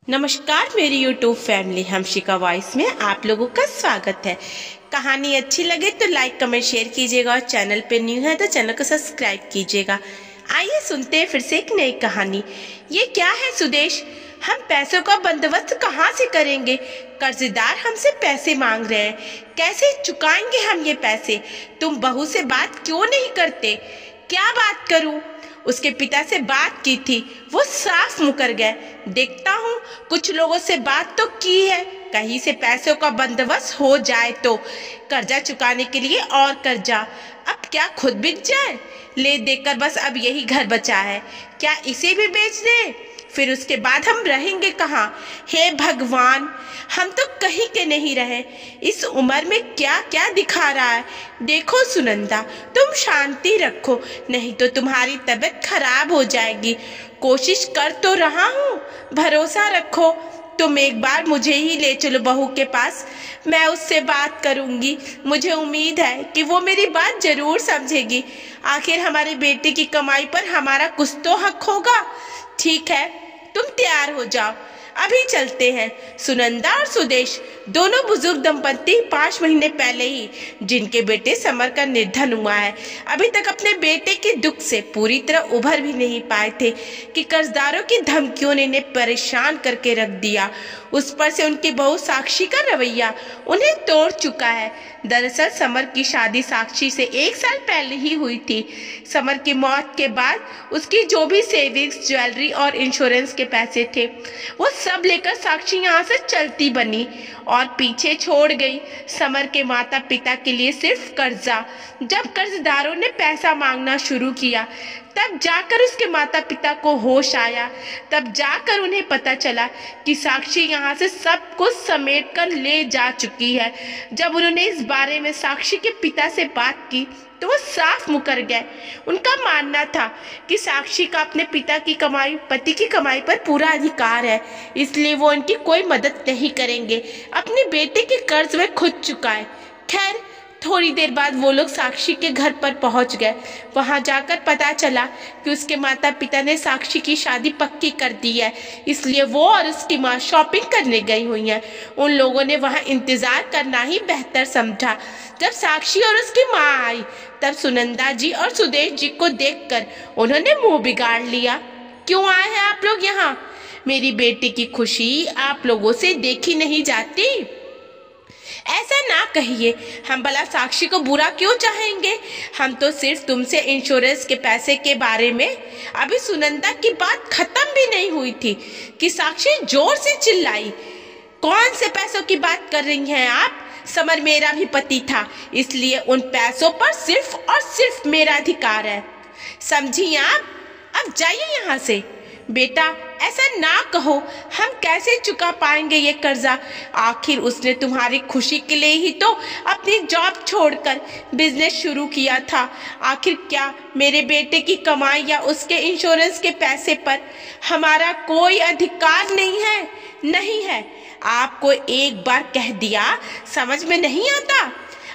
नमस्कार मेरी YouTube family हमशिका voice में आप लोगों का स्वागत है। कहानी अच्छी लगे तो लाइक कमेंट शेयर कीजिएगा और चैनल पे न्यू है तो चैनल को सब्सक्राइब कीजिएगा। आइए सुनते हैं फिर से एक नई कहानी। ये क्या है सुदेश, हम पैसों का बंदोबस्त कहाँ से करेंगे? कर्जदार हमसे पैसे मांग रहे हैं, कैसे चुकाएंगे हम ये पैसे? तुम बहू से बात क्यों नहीं करते? क्या बात करूं? उसके पिता से बात की थी, वो साफ मुकर गए। देखता हूँ कुछ लोगों से बात तो की है, कहीं से पैसों का बंदोबस्त हो जाए तो। कर्जा चुकाने के लिए और कर्जा, अब क्या खुद बिक जाए? ले देकर बस अब यही घर बचा है, क्या इसे भी बेच दे? फिर उसके बाद हम रहेंगे कहाँ? हे भगवान, हम तो कहीं के नहीं रहे। इस उम्र में क्या क्या दिखा रहा है। देखो सुनंदा, तुम शांति रखो, नहीं तो तुम्हारी तबीयत खराब हो जाएगी। कोशिश कर तो रहा हूँ, भरोसा रखो। तुम एक बार मुझे ही ले चलो बहू के पास, मैं उससे बात करूंगी। मुझे उम्मीद है कि वो मेरी बात जरूर समझेगी। आखिर हमारे बेटे की कमाई पर हमारा कुछ तो हक होगा। ठीक है, तुम तैयार हो जाओ, अभी चलते हैं। सुनंदा और सुदेश दोनों बुजुर्ग दंपति 5 महीने पहले ही जिनके बेटे समर का निधन हुआ है, अभी तक अपने बेटे के दुख से पूरी तरह उभर भी नहीं पाए थे कि कर्जदारों की धमकियों ने इन्हें परेशान करके रख दिया। उस पर से उनकी बहू साक्षी का रवैया उन्हें तोड़ चुका है। दरअसल समर की शादी साक्षी से 1 साल पहले ही हुई थी। समर की मौत के बाद उसकी जो भी सेविंग्स, ज्वेलरी और इंश्योरेंस के पैसे थे, वो सब लेकर साक्षी यहाँ से चलती बनी और पीछे छोड़ गई समर के माता पिता के लिए सिर्फ कर्जा। जब कर्जदारों ने पैसा मांगना शुरू किया, तब जाकर उसके माता पिता को होश आया। तब जाकर उन्हें पता चला कि साक्षी यहाँ से सब कुछ समेट कर ले जा चुकी है। जब उन्होंने इस बारे में साक्षी के पिता से बात की तो वो साफ मुकर गए। उनका मानना था कि साक्षी का अपने पिता की कमाई, पति की कमाई पर पूरा अधिकार है, इसलिए वो उनकी कोई मदद नहीं करेंगे। अपने बेटे के कर्ज में खुद चुकाए। खैर, थोड़ी देर बाद वो लोग साक्षी के घर पर पहुंच गए। वहां जाकर पता चला कि उसके माता पिता ने साक्षी की शादी पक्की कर दी है, इसलिए वो और उसकी माँ शॉपिंग करने गई हुई हैं। उन लोगों ने वहां इंतजार करना ही बेहतर समझा। जब साक्षी और उसकी माँ आई, तब सुनंदा जी और सुदेश जी को देखकर उन्होंने मुंह बिगाड़ लिया। क्यों आए हैं आप लोग यहाँ? मेरी बेटी की खुशी आप लोगों से देखी नहीं जाती। ऐसा ना कहिए, हम भला साक्षी को बुरा क्यों चाहेंगे? हम तो सिर्फ तुमसे इंश्योरेंस के पैसे के बारे में। अभी सुनंदा की बात खत्म भी नहीं हुई थी कि साक्षी जोर से चिल्लाई। कौन से पैसों की बात कर रही हैं आप? समर मेरा भी पति था, इसलिए उन पैसों पर सिर्फ और सिर्फ मेरा अधिकार है, समझी आप? अब जाइए यहाँ से। बेटा, ऐसा ना कहो, हम कैसे चुका पाएंगे ये कर्जा? आखिर उसने तुम्हारी खुशी के लिए ही तो अपनी जॉब छोड़कर बिजनेस शुरू किया था। आखिर क्या मेरे बेटे की कमाई या उसके इंश्योरेंस के पैसे पर हमारा कोई अधिकार नहीं है? नहीं है। आपको एक बार कह दिया, समझ में नहीं आता?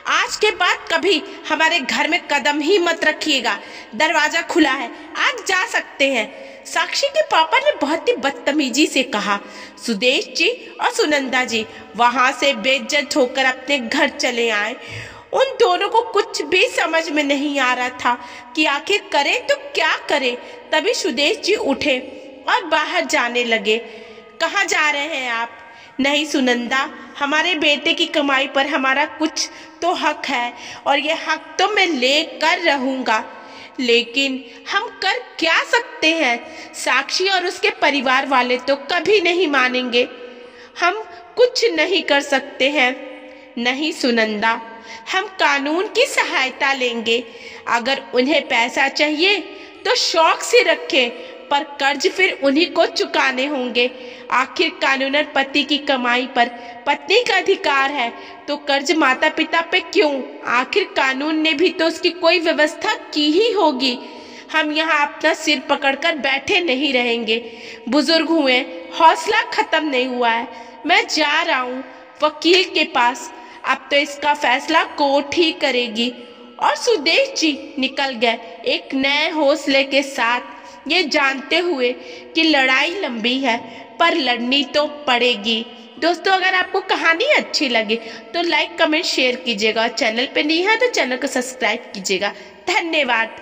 आज के बाद कभी हमारे घर में कदम ही मत रखिएगा। दरवाजा खुला है, आप जा सकते हैं। साक्षी के पापा ने बहुत ही बदतमीजी से कहा। सुदेश जी और सुनंदा जी वहां से बेइज्जत होकर अपने घर चले आए। उन दोनों को कुछ भी समझ में नहीं आ रहा था कि आखिर करे तो क्या करे। तभी सुदेश जी उठे और बाहर जाने लगे। कहाँ जा रहे हैं आप? नहीं सुनंदा, हमारे बेटे की कमाई पर हमारा कुछ तो हक है और ये हक तो मैं लेकर रहूंगा, लेकिन हम कर क्या सकते हैं? साक्षी और उसके परिवार वाले तो कभी नहीं मानेंगे। हम कुछ नहीं कर सकते हैं। नहीं सुनंदा, हम कानून की सहायता लेंगे। अगर उन्हें पैसा चाहिए तो शौक से रखें, पर कर्ज फिर उन्हीं को चुकाने होंगे। आखिर कानूनन पति की कमाई पर पत्नी का अधिकार है, तो कर्ज माता पिता पे क्यों? आखिर कानून ने भी तो उसकी कोई व्यवस्था की ही होगी। हम यहाँ अपना सिर पकड़कर बैठे नहीं रहेंगे। बुजुर्ग हुए, हौसला खत्म नहीं हुआ है। मैं जा रहा हूँ वकील के पास, अब तो इसका फैसला कोर्ट ही करेगी। और सुदेश जी निकल गए एक नए हौसले के साथ। ये जानते हुए कि लड़ाई लंबी है पर लड़नी तो पड़ेगी। दोस्तों, अगर आपको कहानी अच्छी लगे तो लाइक कमेंट शेयर कीजिएगा और चैनल पे नहीं है तो चैनल को सब्सक्राइब कीजिएगा। धन्यवाद।